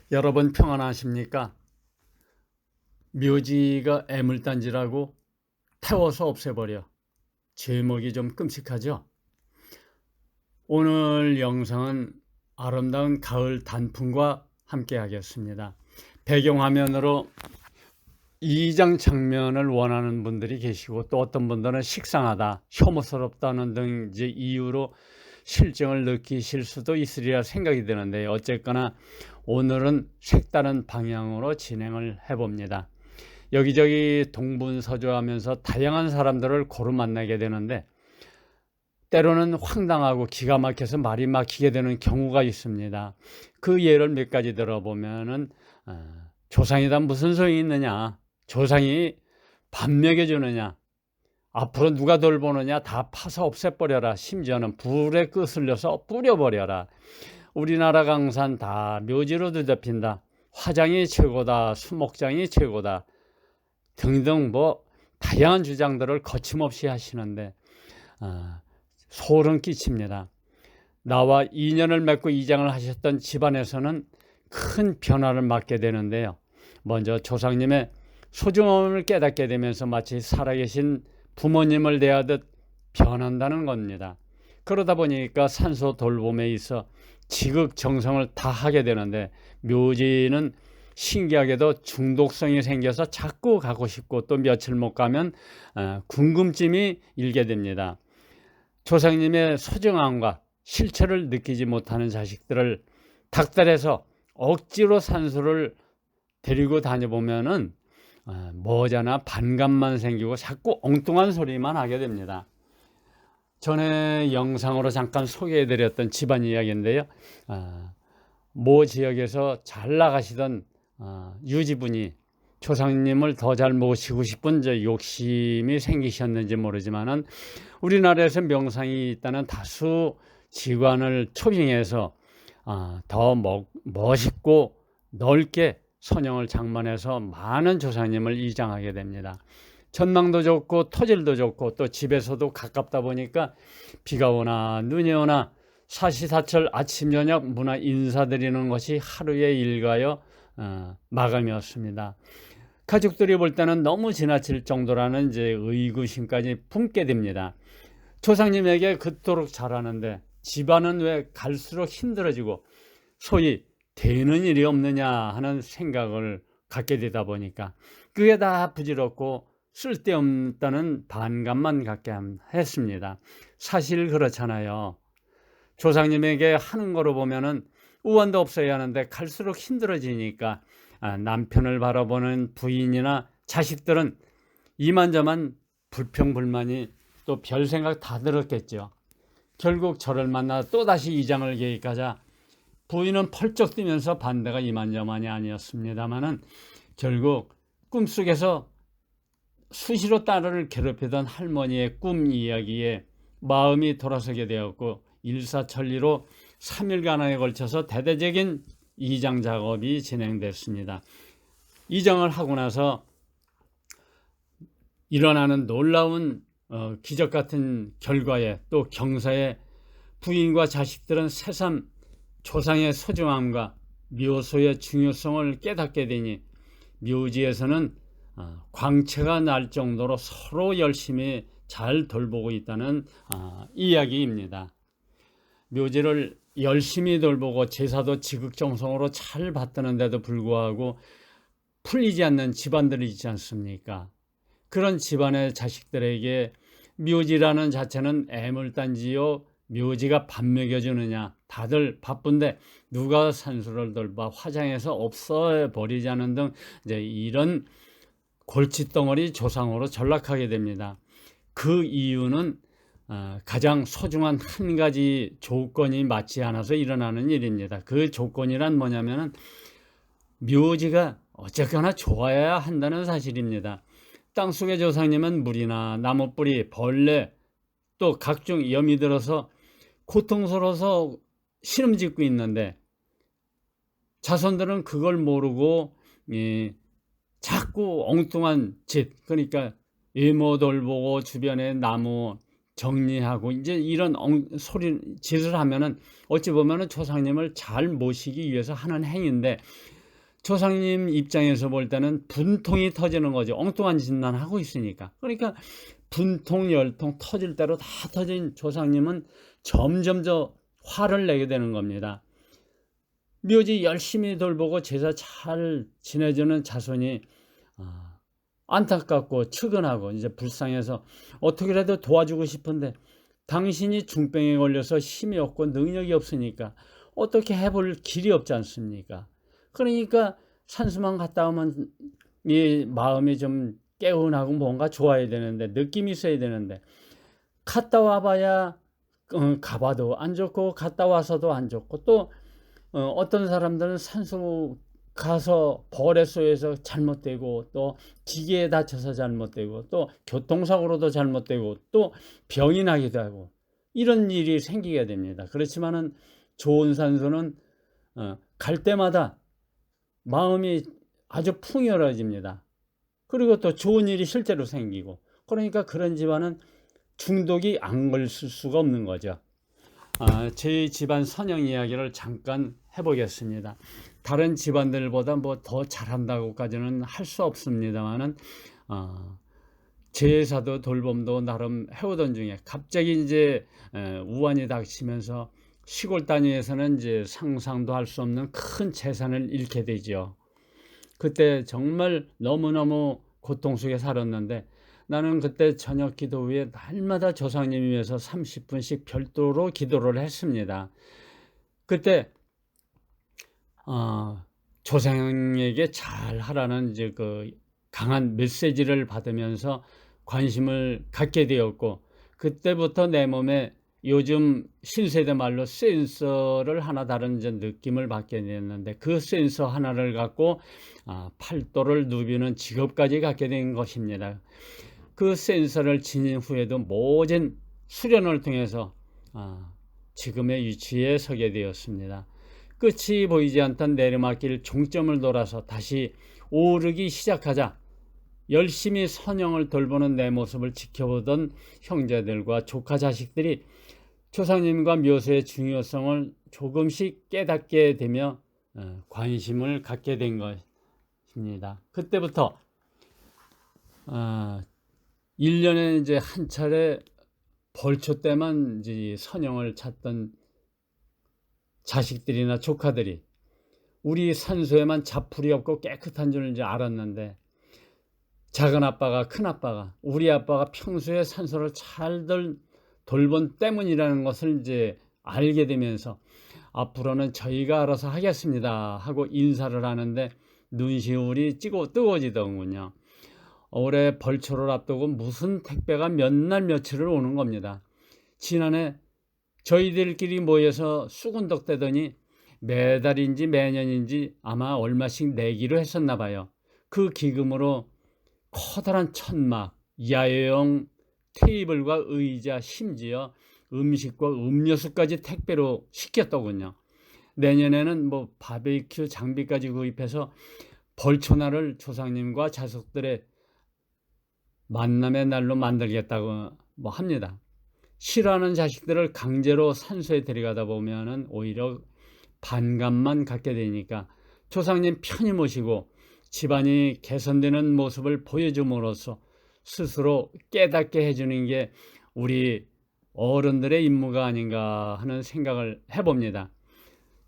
여러분 평안하십니까? 묘지가 애물단지라고 태워서 없애버려. 제목이 좀 끔찍하죠? 오늘 영상은 아름다운 가을 단풍과 함께 하겠습니다. 배경화면으로 이장 장면을 원하는 분들이 계시고, 또 어떤 분들은 식상하다, 혐오스럽다는 등 이유로 실정을 느끼실 수도 있으리라 생각이 드는데, 어쨌거나 오늘은 색다른 방향으로 진행을 해봅니다. 여기저기 동분서주하면서 다양한 사람들을 고루 만나게 되는데, 때로는 황당하고 기가 막혀서 말이 막히게 되는 경우가 있습니다. 그 예를 몇 가지 들어보면은 조상이다 무슨 소용이 있느냐, 조상이 밥 먹여주느냐, 앞으로 누가 돌보느냐, 다 파서 없애버려라, 심지어는 불에 끄슬려서 뿌려버려라, 우리나라 강산 다 묘지로 뒤덮인다, 화장이 최고다, 수목장이 최고다 등등 다양한 주장들을 거침없이 하시는데 소름 끼칩니다. 나와 인연을 맺고 이장을 하셨던 집안에서는 큰 변화를 맞게 되는데요. 먼저 조상님의 소중함을 깨닫게 되면서 마치 살아계신 부모님을 대하듯 변한다는 겁니다. 그러다 보니까 산소 돌봄에 있어 지극정성을 다하게 되는데, 묘지는 신기하게도 중독성이 생겨서 자꾸 가고 싶고, 또 며칠 못 가면 궁금증이 일게 됩니다. 조상님의 소중함과 실체를 느끼지 못하는 자식들을 닥달해서 억지로 산소를 데리고 다녀보면은 머지않아 반감만 생기고 자꾸 엉뚱한 소리만 하게 됩니다. 전에 영상으로 잠깐 소개해드렸던 집안 이야기인데요. 모 지역에서 잘 나가시던 유지분이 조상님을 더 잘 모시고 싶은 욕심이 생기셨는지 모르지만은, 우리나라에서 명상이 있다는 다수 기관을 초빙해서 더 멋있고 넓게 선영을 장만해서 많은 조상님을 이장하게 됩니다. 전망도 좋고 토질도 좋고, 또 집에서도 가깝다 보니까 비가 오나 눈이 오나 사시사철 아침 저녁 문화 인사드리는 것이 하루의 일과여 마감이었습니다. 가족들이 볼 때는 너무 지나칠 정도라는 의구심까지 품게 됩니다. 조상님에게 그토록 잘하는데 집안은 왜 갈수록 힘들어지고 소위 되는 일이 없느냐 하는 생각을 갖게 되다 보니까, 그게 다 부질없고 쓸데없다는 반감만 갖게 했습니다. 사실 그렇잖아요. 조상님에게 하는 거로 보면은 우환도 없어야 하는데 갈수록 힘들어지니까 남편을 바라보는 부인이나 자식들은 이만저만 불평불만이 또 별 생각 다 들었겠죠. 결국 저를 만나 또다시 이장을 계획하자 부인은 펄쩍 뛰면서 반대가 이만저만이 아니었습니다만은, 결국 꿈속에서 수시로 딸을 괴롭히던 할머니의 꿈 이야기에 마음이 돌아서게 되었고, 일사천리로 3일간에 걸쳐서 대대적인 이장 작업이 진행됐습니다. 이장을 하고 나서 일어나는 놀라운 기적 같은 결과에, 또 경사에 부인과 자식들은 새삼 조상의 소중함과 묘소의 중요성을 깨닫게 되니, 묘지에서는 광채가 날 정도로 서로 열심히 잘 돌보고 있다는 이야기입니다. 묘지를 열심히 돌보고 제사도 지극정성으로 잘 받드는데도 불구하고 풀리지 않는 집안들이 있지 않습니까? 그런 집안의 자식들에게 묘지라는 자체는 애물단지요, 묘지가 밥 먹여주느냐, 다들 바쁜데 누가 산소를 돌봐 화장해서 없애버리자는 등 이런 골칫덩어리 조상으로 전락하게 됩니다. 그 이유는 가장 소중한 한 가지 조건이 맞지 않아서 일어나는 일입니다. 그 조건이란 뭐냐면은 묘지가 어쨌거나 좋아야 한다는 사실입니다. 땅속의 조상님은 물이나 나무뿌리, 벌레, 또 각종 염이 들어서 고통스러워서 신음짓고 있는데, 자손들은 그걸 모르고 자꾸 엉뚱한 짓, 그러니까 이모 돌보고 주변에 나무 정리하고 이런 짓을 하면은 어찌 보면은 조상님을 잘 모시기 위해서 하는 행위인데, 조상님 입장에서 볼 때는 분통이 터지는 거죠. 엉뚱한 짓만 하고 있으니까. 그러니까 분통, 열통 터질 대로 다 터진 조상님은 점점 더 화를 내게 되는 겁니다. 묘지 열심히 돌보고 제사 잘 지내주는 자손이 안타깝고 측은하고 이제 불쌍해서 어떻게라도 도와주고 싶은데 당신이 중병에 걸려서 힘이 없고 능력이 없으니까 어떻게 해볼 길이 없지 않습니까? 그러니까 산수만 갔다 오면 이 마음이 좀 개운하고 뭔가 좋아야 되는데 느낌이 있어야 되는데 갔다 와봐야 가봐도 안 좋고 갔다 와서도 안 좋고 또 어떤 사람들은 산수 가서 벌에 쏘여서 잘못되고 또 기계에 다쳐서 잘못되고 또 교통사고로도 잘못되고 또 병이 나기도 하고 이런 일이 생기게 됩니다. 그렇지만은 좋은 산수는 갈 때마다 마음이 아주 풍요로워집니다. 그리고 또 좋은 일이 실제로 생기고 그러니까 그런 집안은 중독이 안 걸릴 수가 없는 거죠. 제 집안 선영 이야기를 잠깐 해보겠습니다. 다른 집안들보다 뭐 더 잘한다고까지는 할 수 없습니다만은 제사도 돌봄도 나름 해오던 중에 갑자기 이제 우환이 닥치면서 시골 단위에서는 이제 상상도 할 수 없는 큰 재산을 잃게 되죠. 그때 정말 너무너무 고통 속에 살았는데 나는 그때 저녁 기도 후에 날마다 조상님 위해서 30분씩 별도로 기도를 했습니다. 그때 조상에게 잘 하라는 이제 그 강한 메시지를 받으면서 관심을 갖게 되었고 그때부터 내 몸에 요즘 신세대 말로 센서를 하나 다른 이제 느낌을 받게 됐는데 그 센서 하나를 갖고 팔도를 누비는 직업까지 갖게 된 것입니다. 그 센서를 지닌 후에도 모진 수련을 통해서 지금의 위치에 서게 되었습니다. 끝이 보이지 않던 내리막길 종점을 돌아서 다시 오르기 시작하자 열심히 선영을 돌보는 내 모습을 지켜보던 형제들과 조카 자식들이 조상님과 묘소의 중요성을 조금씩 깨닫게 되며 관심을 갖게 된 것입니다. 그때부터 1년에 이제 한 차례 벌초 때만 이제 선영을 찾던 자식들이나 조카들이 우리 산소에만 자풀이 없고 깨끗한 줄 이제 알았는데 작은 아빠가 큰 아빠가 우리 아빠가 평소에 산소를 잘 돌본 때문이라는 것을 이제 알게 되면서 앞으로는 저희가 알아서 하겠습니다 하고 인사를 하는데 눈시울이 뜨거워지더군요. 올해 벌초를 앞두고 무슨 택배가 몇 날 며칠을 오는 겁니다. 지난해 저희들끼리 모여서 수군덕 대더니 매달인지 매년인지 아마 얼마씩 내기로 했었나 봐요. 그 기금으로 커다란 천막, 야외용 테이블과 의자, 심지어 음식과 음료수까지 택배로 시켰더군요. 내년에는 뭐 바베큐 장비까지 구입해서 벌초날을 조상님과 자식들의 만남의 날로 만들겠다고 뭐 합니다. 싫어하는 자식들을 강제로 산소에 데려가다 보면은 오히려 반감만 갖게 되니까 조상님 편히 모시고 집안이 개선되는 모습을 보여줌으로써 스스로 깨닫게 해주는 게 우리 어른들의 임무가 아닌가 하는 생각을 해봅니다.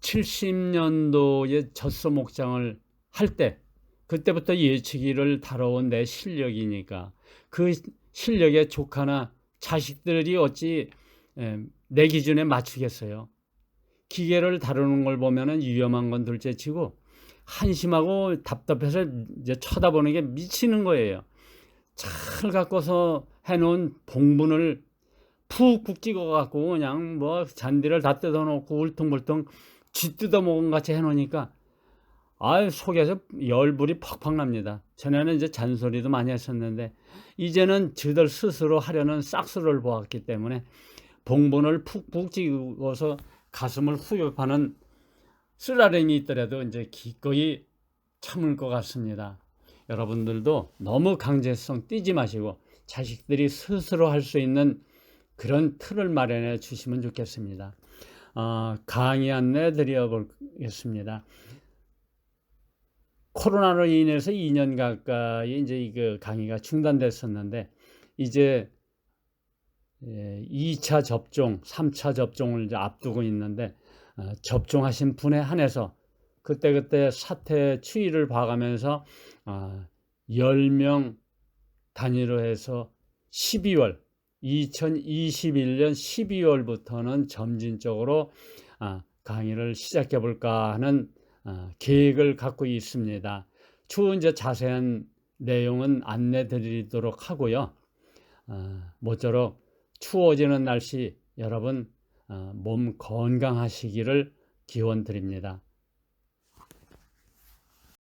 70년도에 젖소 목장을 할 때 그때부터 예치기를 다뤄온 내 실력이니까 그 실력에 조카나 자식들이 어찌 내 기준에 맞추겠어요. 기계를 다루는 걸 보면은 위험한 건 둘째치고 한심하고 답답해서 이제 쳐다보는 게 미치는 거예요. 잘 갖고서 해놓은 봉분을 푹푹 찍어갖고 그냥 뭐 잔디를 다 뜯어놓고 울퉁불퉁 쥐 뜯어먹은 같이 해놓으니까 속에서 열불이 팍팍 납니다. 전에는 이제 잔소리도 많이 했었는데 이제는 저들 스스로 하려는 싹수를 보았기 때문에 봉분을 푹푹 찍어서 가슴을 후벼파는 쓰라랭이 있더라도 이제 기꺼이 참을 것 같습니다. 여러분들도 너무 강제성 띠지 마시고 자식들이 스스로 할 수 있는 그런 틀을 마련해 주시면 좋겠습니다. 강의 안내 드려 보겠습니다. 코로나로 인해서 2년 가까이 이제 그 강의가 중단됐었는데 이제 2차 접종, 3차 접종을 이제 앞두고 있는데 접종하신 분에 한해서 그때그때 사태 추이를 봐가면서 10명 단위로 해서 2021년 12월부터는 점진적으로 강의를 시작해 볼까 하는 계획을 갖고 있습니다. 추후 이제 자세한 내용은 안내 드리도록 하고요. 모쪼록 추워지는 날씨 여러분 몸 건강하시기를 기원 드립니다.